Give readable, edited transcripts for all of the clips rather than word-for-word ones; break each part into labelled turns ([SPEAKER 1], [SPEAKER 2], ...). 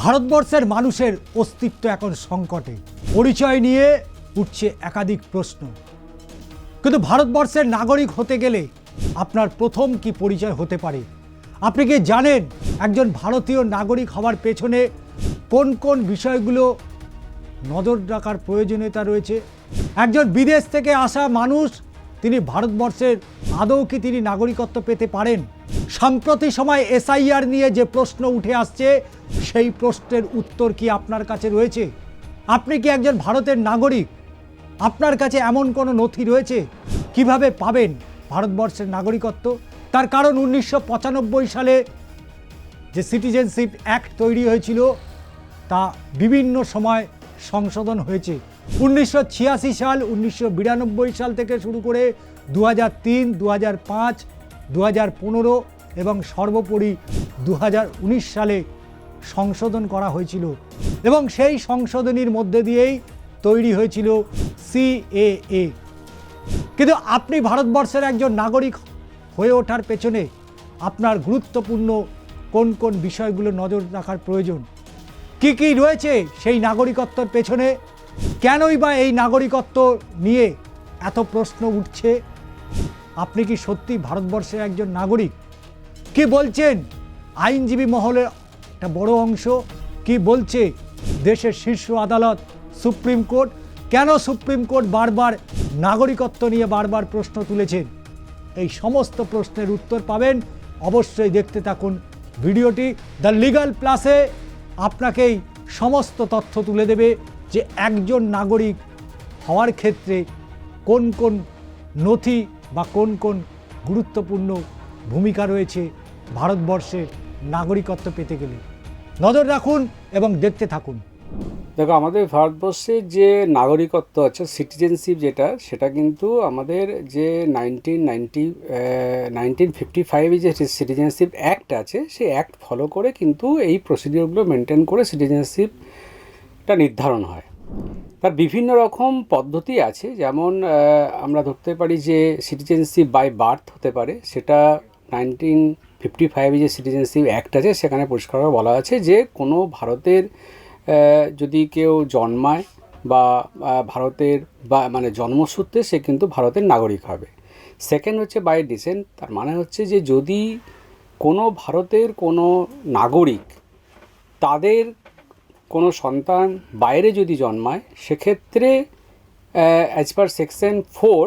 [SPEAKER 1] ভারতবর্ষের মানুষের অস্তিত্ব এখন সংকটে। পরিচয় নিয়ে উঠছে একাধিক প্রশ্ন। কিন্তু ভারতবর্ষের নাগরিক হতে গেলে আপনার প্রথম কি পরিচয় হতে পারে? আপনি কি জানেন একজন ভারতীয় নাগরিক হওয়ার পেছনে কোন কোন বিষয়গুলো নজর রাখার প্রয়োজনীয়তা রয়েছে? একজন বিদেশ থেকে আসা মানুষ তিনি ভারতবর্ষের আদৌ কি তিনি নাগরিকত্ব পেতে পারেন? সাম্প্রতিক সময় এসআইআর নিয়ে যে প্রশ্ন উঠে আসছে সেই প্রশ্নের উত্তর কি আপনার কাছে রয়েছে? আপনি কি একজন ভারতের নাগরিক? আপনার কাছে এমন কোনো নথি রয়েছে? কিভাবে পাবেন ভারতবর্ষের নাগরিকত্ব? তার কারণ 1995 সালে যে সিটিজেনশিপ অ্যাক্ট তৈরি হয়েছিল তা বিভিন্ন সময় সংশোধন হয়েছে। 1986 সাল, 1992 সাল থেকে শুরু করে 2003, 2005, 2015 এবং সর্বোপরি 2019 সালে সংশোধন করা হয়েছিল এবং সেই সংশোধনীর মধ্যে দিয়েই তৈরি হয়েছিল সিএএ। কিন্তু আপনি ভারতবর্ষের একজন নাগরিক হয়ে ওঠার পেছনে আপনার গুরুত্বপূর্ণ কোন কোন বিষয়গুলো নজর রাখার প্রয়োজন? কি কি রয়েছে সেই নাগরিকত্বের পেছনে? কেনই বা এই নাগরিকত্ব নিয়ে এত প্রশ্ন উঠছে? আপনি কি সত্যি ভারতবর্ষের একজন নাগরিক? কি বলছেন আইনজীবী মহলের একটা বড় অংশ? কি বলছে দেশের শীর্ষ আদালত সুপ্রিম কোর্ট? কেন সুপ্রিম কোর্ট বারবার নাগরিকত্ব নিয়ে বারবার প্রশ্ন তুলেছেন? এই সমস্ত প্রশ্নের উত্তর পাবেন। অবশ্যই দেখতে থাকুন ভিডিওটি। দ্য লিগাল প্লাসে আপনাকেই সমস্ত তথ্য তুলে দেবে যে একজন নাগরিক হওয়ার ক্ষেত্রে কোন কোন নথি বা কোন কোন গুরুত্বপূর্ণ ভূমিকা রয়েছে ভারতবর্ষে নাগরিকত্ব পেতে গেলে। নজর রাখুন এবং দেখতে থাকুন।
[SPEAKER 2] দেখো, আমাদের ভারতবর্ষে যে নাগরিকত্ব আছে, সিটিজেনশিপ যেটা, সেটা কিন্তু আমাদের যে 1955 যে সিটিজেনশিপ অ্যাক্ট আছে, সেই অ্যাক্ট ফলো করে কিন্তু এই প্রসিডিওরগুলো মেনটেন করে সিটিজেনশিপটা নির্ধারণ হয়। তার বিভিন্ন রকম পদ্ধতি আছে, যেমন আমরা ধরতে পারি যে সিটিজেনশিপ বাই বার্থ হতে পারে। সেটা 1955 যে সিটিজেনশিপ অ্যাক্ট আছে সেখানে পরিষ্কারভাবে বলা আছে যে কোনো ভারতের যদি কেউ জন্মায় বা ভারতের বা মানে জন্মসূত্রে সে কিন্তু ভারতের নাগরিক হবে। সেকেন্ড হচ্ছে বাই ডিসেন্ট। তার মানে হচ্ছে যে যদি কোনো ভারতের কোনো নাগরিক তাদের কোনো সন্তান বাইরে যদি জন্মায়, সেক্ষেত্রে অ্যাজ পার সেকশন 4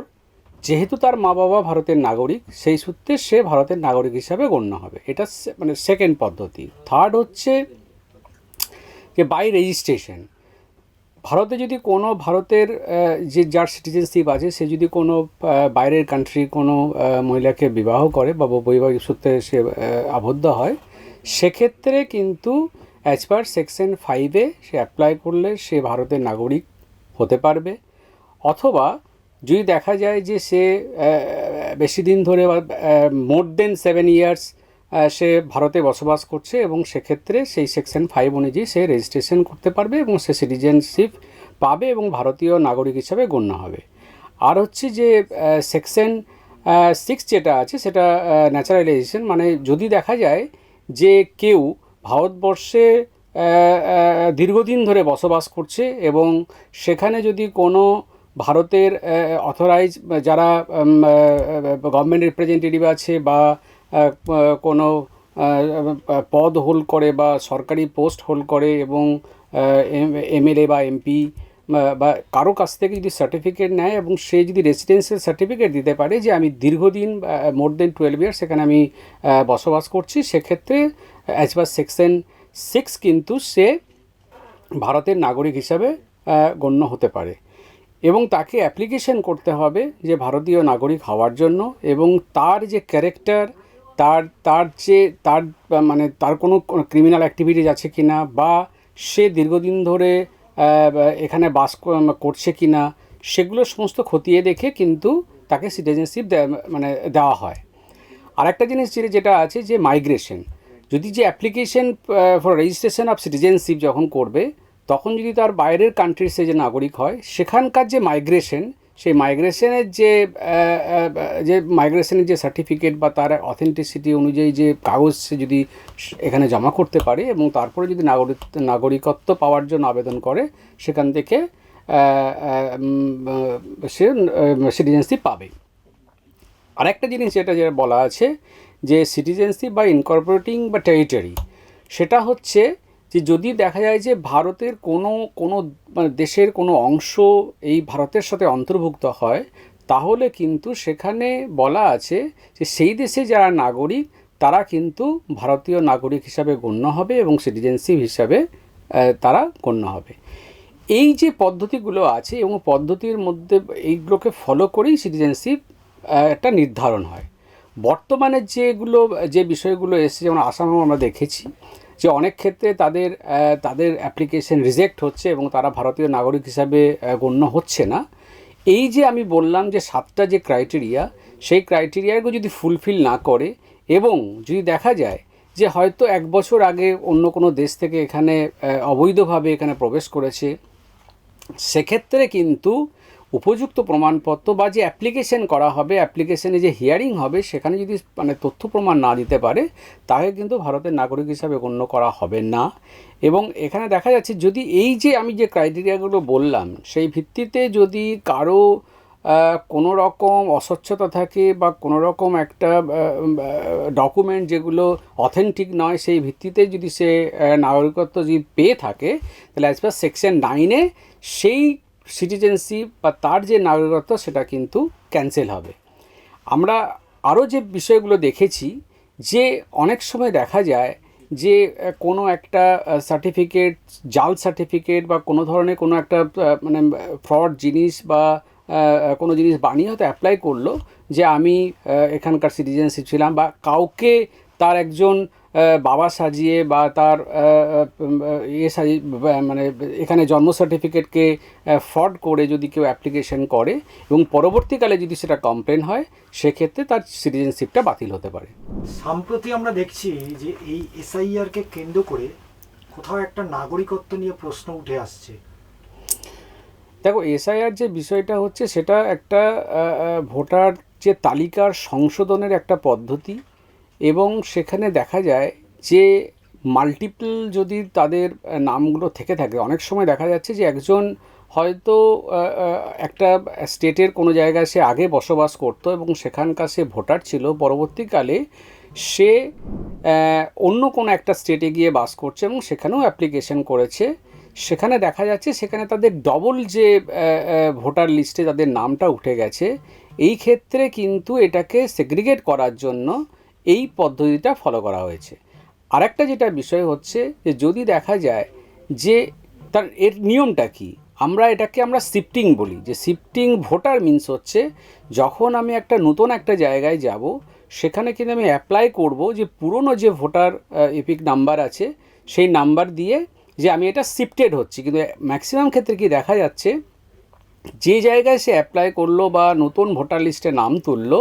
[SPEAKER 2] যেহেতু তার মা বাবা ভারতের নাগরিক, সেই সূত্রে সে ভারতের নাগরিক হিসাবে গণ্য হবে। এটা মানে সেকেন্ড পদ্ধতি। থার্ড হচ্ছে যে বাই রেজিস্ট্রেশন। ভারতে যদি কোনো ভারতের যে যার সিটিজেনশিপ আছে সে যদি কোনো বাইরের কান্ট্রি কোনো মহিলাকে বিবাহ করে বা বৈবাহিক সূত্রে সে আবদ্ধ হয়, সেক্ষেত্রে কিন্তু অ্যাজ পার সেকশন 5-এ সে অ্যাপ্লাই করলে সে ভারতের নাগরিক হতে পারবে। অথবা যদি দেখা যায় যে সে বেশি দিন ধরে বা মোর দেন 7 ইয়ার্স সে ভারতে বসবাস করছে এবং সেক্ষেত্রে সেই সেকশন 5 অনুযায়ী সে রেজিস্ট্রেশন করতে পারবে এবং সে সিটিজেনশিপ পাবে এবং ভারতীয় নাগরিক হিসাবে গণ্য হবে। আর হচ্ছে যে সেকশন 6 যেটা আছে সেটা ন্যাচারালাইজেশন। মানে যদি দেখা যায় যে কেউ ভারতবর্ষে দীর্ঘদিন ধরে বসবাস করছে এবং সেখানে যদি কোনো ভারতের অথরাইজ যারা গভর্নমেন্ট রিপ্রেজেন্টেটিভ আছে বা কোনো পদ হোল্ড করে বা সরকারি পোস্ট হোল্ড করে এবং এমএলএ বা এমপি বা কারো কাছ থেকে যদি সার্টিফিকেট নেয় এবং সে যদি রেসিডেন্সিয়াল সার্টিফিকেট দিতে পারে যে আমি দীর্ঘদিন মোর দেন 12 ইয়ার্স সেখানে আমি বসবাস করছি, সেক্ষেত্রে অ্যাজ পার সেকশন 6 কিন্তু সে ভারতের নাগরিক হিসাবে গণ্য হতে পারে এবং তাকে অ্যাপ্লিকেশন করতে হবে যে ভারতীয় নাগরিক হওয়ার জন্য এবং তার যে ক্যারেক্টার, তার মানে তার কোনো ক্রিমিনাল অ্যাক্টিভিটিস আছে কি না বা সে দীর্ঘদিন ধরে এখানে বাস করছে কি না, সেগুলো সমস্ত খতিয়ে দেখে কিন্তু তাকে সিটিজেনশিপ মানে দেওয়া হয়। আর একটা জিনিস যেটা আছে যে মাইগ্রেশন। যদি যে application for registration of citizenship যখন করবে, তখন যদি তার বাইরের কান্ট্রির সে যে নাগরিক হয়, সেখানকার যে মাইগ্রেশন সেই মাইগ্রেশনের যে মাইগ্রেশনের যে সার্টিফিকেট বা তার অথেন্টিসিটি অনুযায়ী যে কাগজ সে যদি এখানে জমা করতে পারে এবং তারপরে যদি নাগরিকত্ব পাওয়ার জন্য আবেদন করে, সেখান থেকে সে সিটিজেনশিপ পাবে। আরেকটা জিনিস যেটা বলা আছে যে সিটিজেনশিপ বা ইনকর্পোরেটিং বা টেরিটরি, সেটা হচ্ছে যে যদি দেখা যায় যে ভারতের কোনো মানে দেশের কোনো অংশ এই ভারতের সাথে অন্তর্ভুক্ত হয়, তাহলে কিন্তু সেখানে বলা আছে যে সেই দেশে যারা নাগরিক তারা কিন্তু ভারতীয় নাগরিক হিসাবে গণ্য হবে এবং সিটিজেনশিপ হিসাবে তারা গণ্য হবে। এই যে পদ্ধতিগুলো আছে এবং পদ্ধতির মধ্যে এইগুলোকে ফলো করেই সিটিজেনশিপ একটা নির্ধারণ হয়। বর্তমানে যে বিষয়গুলো এসেছে, যেমন আসামেও আমরা দেখেছি যে অনেক ক্ষেত্রে তাদের অ্যাপ্লিকেশন রিজেক্ট হচ্ছে এবং তারা ভারতীয় নাগরিক হিসাবে গণ্য হচ্ছে না। এই যে আমি বললাম যে 7টা যে ক্রাইটেরিয়া, সেই ক্রাইটেরিয়াগুলো যদি ফুলফিল না করে এবং যদি দেখা যায় যে হয়তো 1 বছর আগে অন্য কোনো দেশ থেকে এখানে অবৈধভাবে এখানে প্রবেশ করেছে, সেক্ষেত্রে কিন্তু উপযুক্ত প্রমাণপত্র বা যে অ্যাপ্লিকেশন করা হবে, অ্যাপ্লিকেশনে যে হিয়ারিং হবে, সেখানে যদি মানে তথ্য প্রমাণ না দিতে পারে, তাকে কিন্তু ভারতের নাগরিক হিসাবে গণ্য করা হবে না। এবং এখানে দেখা যাচ্ছে যদি এই যে আমি যে ক্রাইটেরিয়াগুলো বললাম, সেই ভিত্তিতে যদি কারো কোনো রকম অস্বচ্ছতা থাকে বা কোনো রকম একটা ডকুমেন্ট যেগুলো অথেন্টিক নয়, সেই ভিত্তিতে যদি সে নাগরিকত্ব যদি পেয়ে থাকে, তাহলে অ্যাজ পার সেকশন 9-এ সেই সিটিজেনশিপ বা তার যে নাগরিকত্ব সেটা কিন্তু ক্যান্সেল হবে। আমরা আরও যে বিষয়গুলো দেখেছি যে অনেক সময় দেখা যায় যে কোনো একটা সার্টিফিকেট, জাল সার্টিফিকেট বা কোনো ধরনের কোনো একটা মানে ফ্রড জিনিস বা কোনো জিনিস বানিয়ে হয়তো অ্যাপ্লাই করলো যে আমি এখানকার সিটিজেনশিপ ছিলাম, বা কাউকে তার একজন বাবা সাজিয়ে বা তার সাজিয়ে মানে এখানে জন্ম সার্টিফিকেটকে ফ্রড করে যদি কেউ অ্যাপ্লিকেশন করে এবং পরবর্তীকালে যদি সেটা কমপ্লেন হয়, সেক্ষেত্রে তার সিটিজেনশিপটা বাতিল হতে পারে।
[SPEAKER 1] সম্প্রতি আমরা দেখছি যে এই এসআইআরকে কেন্দ্র করে কোথাও একটা নাগরিকত্ব নিয়ে প্রশ্ন উঠে আসছে।
[SPEAKER 2] দেখো, এসআইআর যে বিষয়টা হচ্ছে সেটা একটা ভোটার যে তালিকার সংশোধনের একটা পদ্ধতি, এবং সেখানে দেখা যায় যে মাল্টিপল যদি তাদের নামগুলো থেকে থাকে, অনেক সময় দেখা যাচ্ছে যে একজন হয়তো একটা স্টেটের কোনো জায়গায় সে আগে বসবাস করতো এবং সেখানকার সে ভোটার ছিল, পরবর্তীকালে সে অন্য কোনো একটা স্টেটে গিয়ে বাস করছে এবং সেখানেও অ্যাপ্লিকেশন করেছে। সেখানে দেখা যাচ্ছে সেখানে তাদের ডবল যে ভোটার লিস্টে তাদের নামটা উঠে গেছে। এই ক্ষেত্রে কিন্তু এটাকে সেগ্রিগেট করার জন্য এই পদ্ধতিটা ফলো করা হয়েছে। আরেকটা যেটা বিষয় হচ্ছে যে যদি দেখা যায় যে এর নিয়মটা কি, এটাকে আমরা শিফটিং বলি। যে শিফটিং ভোটার মিন্স হচ্ছে যখন আমি নতুন একটা জায়গায় যাব, সেখানে কিন্তু আমি অ্যাপ্লাই করব যে পুরনো যে ভোটার এপিক নাম্বার আছে সেই নাম্বার দিয়ে যে আমি এটা শিফটেড হচ্ছি। কিন্তু ম্যাক্সিমাম ক্ষেত্রে কি দেখা যাচ্ছে, যে জায়গায় সে অ্যাপ্লাই করলো বা নতুন ভোটার লিস্টে নাম তুললো,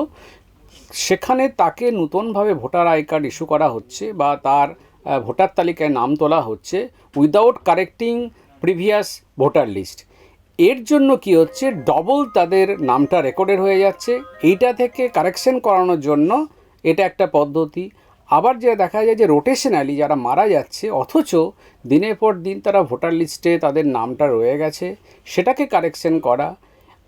[SPEAKER 2] সেখানে তাকে নতুনভাবে ভোটার আই কার্ড ইস্যু করা হচ্ছে বা তার ভোটার তালিকায় নাম তোলা হচ্ছে without correcting previous voter list. এর জন্য কি হচ্ছে, ডবল তাদের নামটা রেকর্ডেড হয়ে যাচ্ছে। এইটা থেকে কারেকশন করানোর জন্য এটা একটা পদ্ধতি। আবার যেটা দেখা যায় যে রোটেশনালি যারা মারা যাচ্ছে অথচ দিনের পর দিন তারা ভোটার লিস্টে তাদের নামটা রয়ে গেছে, সেটাকে কারেকশন করা।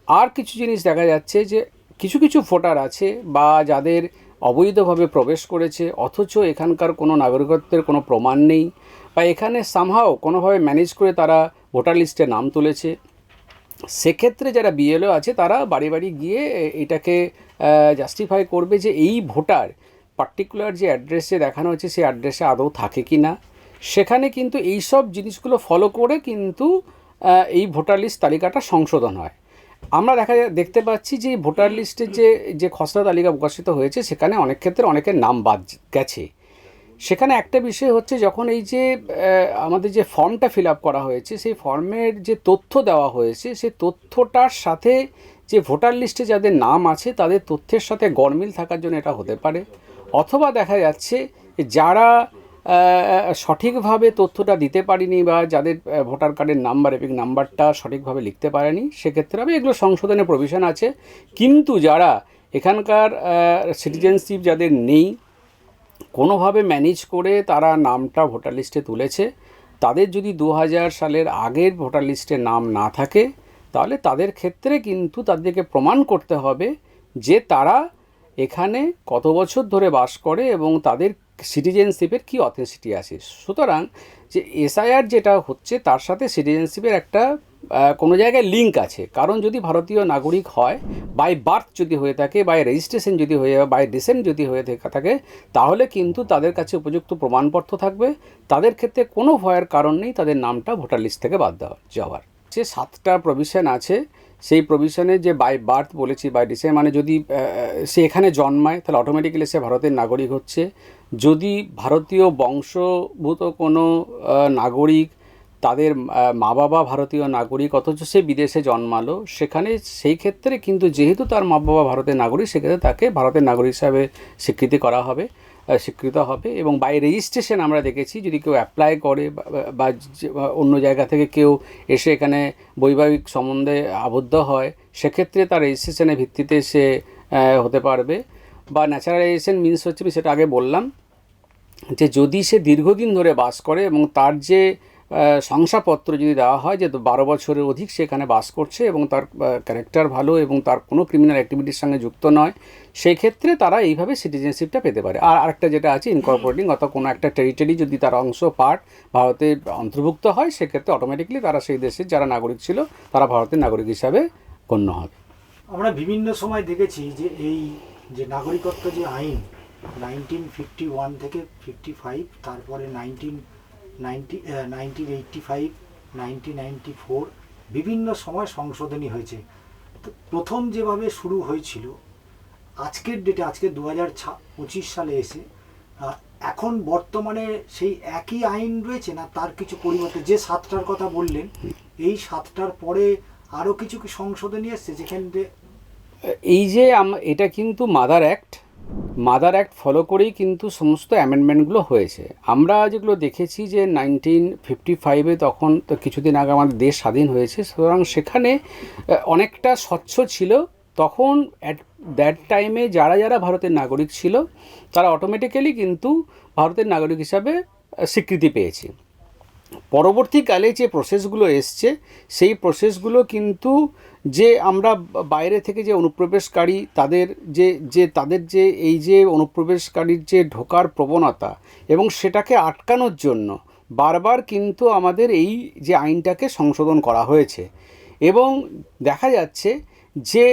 [SPEAKER 2] আর কিছু জিনিস দেখা যাচ্ছে যে কিছু কিছু ভোটার আছে বা যাদের অবৈধভাবে প্রবেশ করেছে অথচ এখানকার কোনো নাগরিকত্বের কোনো প্রমাণ নেই, বা এখানে সামহাও কোনোভাবে ম্যানেজ করে তারা ভোটার লিস্টে নাম তুলেছে। সেক্ষেত্রে যারা বিএলও আছে তারা বাড়ি বাড়ি গিয়ে এটাকে জাস্টিফাই করবে যে এই ভোটার পার্টিকুলার যে অ্যাড্রেসে দেখানো হচ্ছে সেই অ্যাড্রেসে আদৌ থাকে কি না। সেখানে কিন্তু এই সব জিনিসগুলো ফলো করে কিন্তু এই ভোটার লিস্ট তালিকাটা সংশোধন হয়। আমরা দেখতে পাচ্ছি যে ভোটার লিস্টের যে খসড়া তালিকা প্রকাশিত হয়েছে সেখানে অনেক ক্ষেত্রে অনেকের নাম বাদ গেছে। সেখানে একটা বিষয় হচ্ছে, যখন এই যে আমাদের যে ফর্মটা ফিল আপ করা হয়েছে সেই ফর্মের যে তথ্য দেওয়া হয়েছে সেই তথ্যটার সাথে যে ভোটার লিস্টে যাদের নাম আছে তাদের তথ্যের সাথে গরমিল থাকার জন্য এটা হতে পারে। অথবা দেখা যাচ্ছে যারা সঠিকভাবে তথ্যটা দিতে পারিনি বা যাদের ভোটার কার্ডের নাম্বার এপিক নাম্বারটা সঠিকভাবে লিখতে পারেনি, সেক্ষেত্রে হবে এগুলো সংশোধনের প্রভিশন আছে। কিন্তু যারা এখানকার সিটিজেনশিপ যাদের নেই, কোনোভাবে ম্যানেজ করে তারা নামটা ভোটার লিস্টে তুলেছে, তাদের যদি 2000 সালের আগের ভোটার লিস্টে নাম না থাকে, তাহলে তাদের ক্ষেত্রে কিন্তু তাদেরকে প্রমাণ করতে হবে যে তারা এখানে কত বছর ধরে বাস করে এবং তাদের সিটিজেনশিপের কী অথেন্টিসিটি আছে। সুতরাং যে এসআইআর যেটা হচ্ছে তার সাথে সিটিজেনশিপের একটা কোনো জায়গায় লিঙ্ক আছে। কারণ যদি ভারতীয় নাগরিক হয়, বাই বার্থ যদি হয়ে থাকে, বাই রেজিস্ট্রেশন যদি হয়ে বাই ডিসেন্ট যদি হয়ে থাকে, তাহলে কিন্তু তাদের কাছে উপযুক্ত প্রমাণপত্র থাকবে। তাদের ক্ষেত্রে কোনো ভয়ের কারণ নেই তাদের নামটা ভোটার লিস্ট থেকে বাদ দেওয়া যাওয়ার। যে 7টা প্রভিশন আছে, সেই প্রভিশনে যে বাই বার্থ বলেছি, বাই ডিসেন্ট মানে যদি সে এখানে জন্মায় তাহলে অটোমেটিক্যালি সে ভারতের নাগরিক হচ্ছে। যদি ভারতীয় বংশভূত কোনো নাগরিক, তাদের মা বাবা ভারতীয় নাগরিক অথচ সে বিদেশে জন্মালো, সেখানে সেই ক্ষেত্রে কিন্তু যেহেতু তার মা বাবা ভারতের নাগরিক, সেক্ষেত্রে তাকে ভারতের নাগরিক হিসাবে স্বীকৃত হবে। এবং বাই রেজিস্ট্রেশন আমরা দেখেছি, যদি কেউ অ্যাপ্লাই করে বা অন্য জায়গা থেকে কেউ এসে এখানে বৈবাহিক সম্বন্ধে আবদ্ধ হয়, সেক্ষেত্রে তার রেজিস্ট্রেশনের ভিত্তিতে সে হতে পারবে। বা ন্যাচারালাইজেশন মিনস হচ্ছে, সেটা আগে বললাম, যে যদি সে দীর্ঘদিন ধরে বাস করে এবং তার যে শংসাপত্র যদি দেওয়া হয় যে 12 বছরের অধিক সেখানে বাস করছে এবং তার ক্যারেক্টার ভালো এবং তার কোনো ক্রিমিনাল অ্যাক্টিভিটির সঙ্গে যুক্ত নয়, সেই ক্ষেত্রে তারা এইভাবে সিটিজেনশিপটা পেতে পারে। আর আরেকটা যেটা আছে ইনকর্পোরেটিং, অর্থাৎ কোনো একটা টেরিটরি যদি তার অংশ পার্ট ভারতে অন্তর্ভুক্ত হয়, সেক্ষেত্রে অটোমেটিকলি তারা সেই দেশের যারা নাগরিক ছিল তারা ভারতের নাগরিক হিসাবে গণ্য হবে।
[SPEAKER 1] আমরা বিভিন্ন সময় দেখেছি যে এই যে নাগরিকত্ব যে আইন 1951 থেকে 55, তারপরে 1985, 1994 বিভিন্ন সময় সংশোধনী হয়েছে। তো প্রথম যেভাবে শুরু হয়েছিল, আজকের ডেটে, আজকে 2025 সালে এসে এখন বর্তমানে সেই একই আইন রয়েছে না তার কিছু পরিবর্তন? যে 7টার কথা বললেন, এই 7টার পরে আরও কিছু কি সংশোধনী এসছে যেখানে
[SPEAKER 2] এই যে এটা কিন্তু মাদার অ্যাক্ট ফলো করেই কিন্তু সমস্ত অ্যামেন্ডমেন্টগুলো হয়েছে। আমরা যেগুলো দেখেছি যে 1955-এ তখন তো কিছুদিন আগে আমাদের দেশ স্বাধীন হয়েছে, সুতরাং সেখানে অনেকটা স্বচ্ছ ছিল। তখন অ্যাট দ্যাট টাইমে যারা ভারতের নাগরিক ছিল তারা অটোমেটিক্যালি কিন্তু ভারতের নাগরিক হিসাবে স্বীকৃতি পেয়েছে। পরবর্তীকালে যে প্রসেসগুলো এসছে, সেই প্রসেসগুলো কিন্তু যে আমরা বাইরে থেকে যে অনুপ্রবেশকারী তাদের যে এই যে অনুপ্রবেশকারীর যে ঢোকার প্রবণতা এবং সেটাকে আটকানোর জন্য বারবার কিন্তু আমাদের এই যে আইনটাকে সংশোধন করা হয়েছে। এবং দেখা যাচ্ছে যে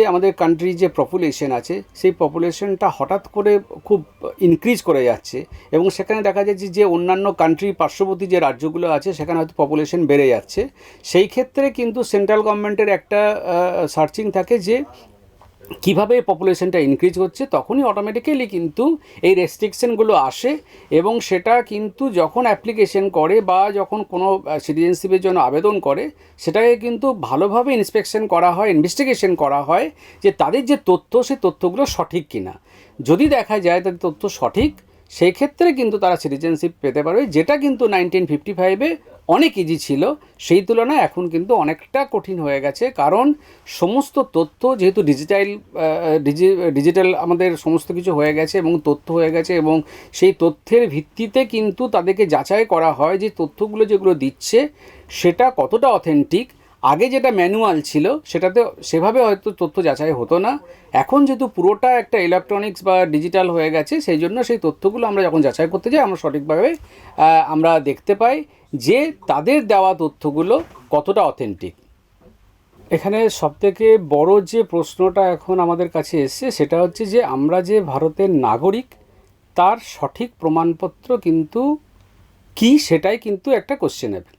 [SPEAKER 2] আমাদের কান্ট্রির যে পপুলেশন আছে, সেই পপুলেশনটা হঠাৎ করে খুব ইনক্রিজ করে যাচ্ছে এবং সেখানে দেখা যাচ্ছে যে অন্যান্য কান্ট্রির পার্শ্ববর্তী যে রাজ্যগুলো আছে সেখানে হয়তো পপুলেশন বেড়ে যাচ্ছে। সেই ক্ষেত্রে কিন্তু সেন্ট্রাল গভর্নমেন্টের একটা সার্চিং থাকে যে কীভাবে পপুলেশনটা ইনক্রিজ হচ্ছে, তখনই অটোমেটিক্যালি কিন্তু এই রেস্ট্রিকশনগুলো আসে। এবং সেটা কিন্তু যখন অ্যাপ্লিকেশন করে বা যখন কোনো সিটিজেনশিপের জন্য আবেদন করে, সেটাকে কিন্তু ভালোভাবে ইনভেস্টিগেশন করা হয় যে তাদের যে তথ্য, সেই তথ্যগুলো সঠিক কিনা। যদি দেখা যায় তাদের তথ্য সঠিক, সেই ক্ষেত্রে কিন্তু তারা সিটিজেনশিপ পেতে পারবে, যেটা কিন্তু 1955-এ অনেক ইজি ছিল। সেই তুলনায় এখন কিন্তু অনেকটা কঠিন হয়ে গেছে, কারণ সমস্ত তথ্য যেহেতু ডিজিটাল আমাদের সমস্ত কিছু হয়ে গেছে এবং তথ্য হয়ে গেছে, এবং সেই তথ্যের ভিত্তিতে কিন্তু তাদেরকে যাচাই করা হয় যে তথ্যগুলো যেগুলো দিচ্ছে সেটা কতটা অথেন্টিক। আগে যেটা ম্যানুয়াল ছিল সেটাতে সেভাবে হয়তো তথ্য যাচাই হতো না। এখন যেহেতু পুরোটা একটা ইলেকট্রনিক্স বা ডিজিটাল হয়ে গেছে, সেই জন্য সেই তথ্যগুলো আমরা যখন যাচাই করতে যাই আমরা সঠিকভাবে আমরা দেখতে পাই যে তাদের দেওয়া তথ্যগুলো কতটা অথেন্টিক। এখানে সবথেকে বড় যে প্রশ্নটা এখন আমাদের কাছে এসছে সেটা হচ্ছে যে আমরা যে ভারতের নাগরিক, তার সঠিক প্রমাণপত্র কিন্তু কি, সেটাই কিন্তু একটা কোশ্চেনেবল।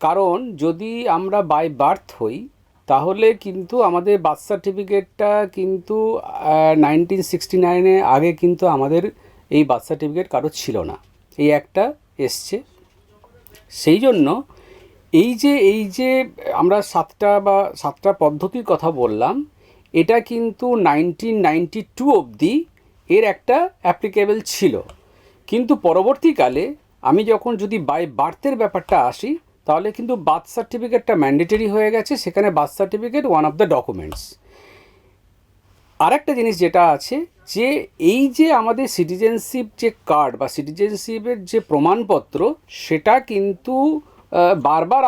[SPEAKER 2] কারণ যদি আমরা বাই বার্থ হই, তাহলে কিন্তু আমাদের বার্থ সার্টিফিকেটটা কিন্তু 1969-এ আগে কিন্তু আমাদের এই বার্থ সার্টিফিকেট কারো ছিল না, এই একটা এসছে। সেই জন্য এই যে আমরা 7টা পদ্ধতির কথা বললাম, এটা কিন্তু 1992 অবধি এর একটা অ্যাপ্লিকেবল ছিল, কিন্তু পরবর্তীকালে আমি যখন যদি বাই বার্থের ব্যাপারটা আসি, তাহলে কিন্তু বার্থ সার্টিফিকেটটা ম্যান্ডেটরি হয়ে গেছে, সেখানে birth certificate one of the documents. আরেকটা জিনিস যেটা আছে যে এই যে আমাদের সিটিজেনশিপ যে কার্ড বা সিটিজেনশিপের যে প্রমাণপত্র, সেটা কিন্তু বারবার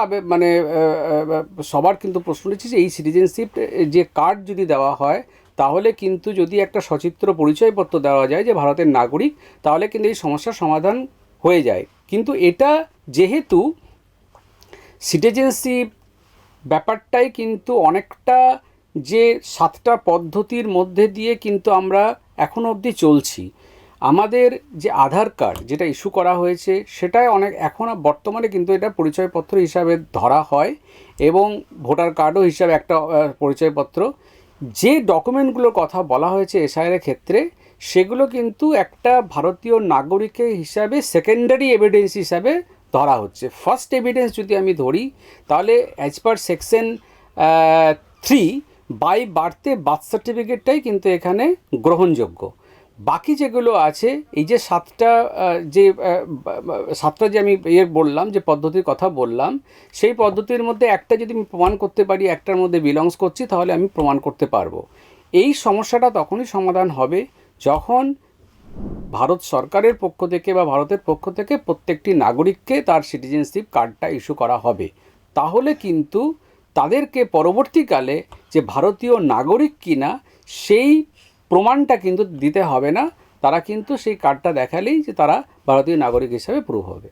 [SPEAKER 2] সবার কিন্তু প্রশ্ন উঠেছে যে এই সিটিজেনশিপ যে কার্ড যদি দেওয়া হয়, তাহলে কিন্তু যদি একটা সচিত্র পরিচয়পত্র দেওয়া যায় যে ভারতের নাগরিক, তাহলে কিন্তু এই সমস্যার সমাধান হয়ে যায়। কিন্তু এটা যেহেতু সিটিজেনশিপ ব্যাপারটাই কিন্তু অনেকটা যে 7টা পদ্ধতির মধ্যে দিয়ে কিন্তু আমরা এখনও অবধি চলছি। আমাদের যে আধার কার্ড যেটা ইস্যু করা হয়েছে, সেটাই এখন বর্তমানে কিন্তু এটা পরিচয়পত্র হিসাবে ধরা হয়, এবং ভোটার কার্ডও হিসাবে একটা পরিচয়পত্র। যে ডকুমেন্টগুলোর কথা বলা হয়েছে এসআইআর ক্ষেত্রে, সেগুলো কিন্তু একটা ভারতীয় নাগরিকের হিসাবে সেকেন্ডারি এভিডেন্স হিসাবে ধরা হচ্ছে। ফার্স্ট এভিডেন্স যদি আমি ধরি, তাহলে অ্যাজ পার সেকশন 3 বাই বার্থে বার্থ সার্টিফিকেটটাই কিন্তু এখানে গ্রহণযোগ্য। বাকি যেগুলো আছে, এই যে 7টা যে আমি বললাম, যে পদ্ধতির কথা বললাম, সেই পদ্ধতির মধ্যে একটা যদি আমি প্রমাণ করতে পারি একটার মধ্যে বিলংস করছি, তাহলে আমি প্রমাণ করতে পারবো। এই সমস্যাটা তখনই সমাধান হবে যখন ভারত সরকারের পক্ষ থেকে বা ভারতের পক্ষ থেকে প্রত্যেকটি নাগরিককে তার সিটিজেনশিপ কার্ডটা ইস্যু করা হবে। তাহলে কিন্তু তাদেরকে পরবর্তীকালে যে ভারতীয় নাগরিক কিনা সেই প্রমাণটা কিন্তু দিতে হবে না, তারা কিন্তু সেই কার্ডটা দেখালেই যে তারা ভারতীয় নাগরিক হিসাবে প্রুভ হবে।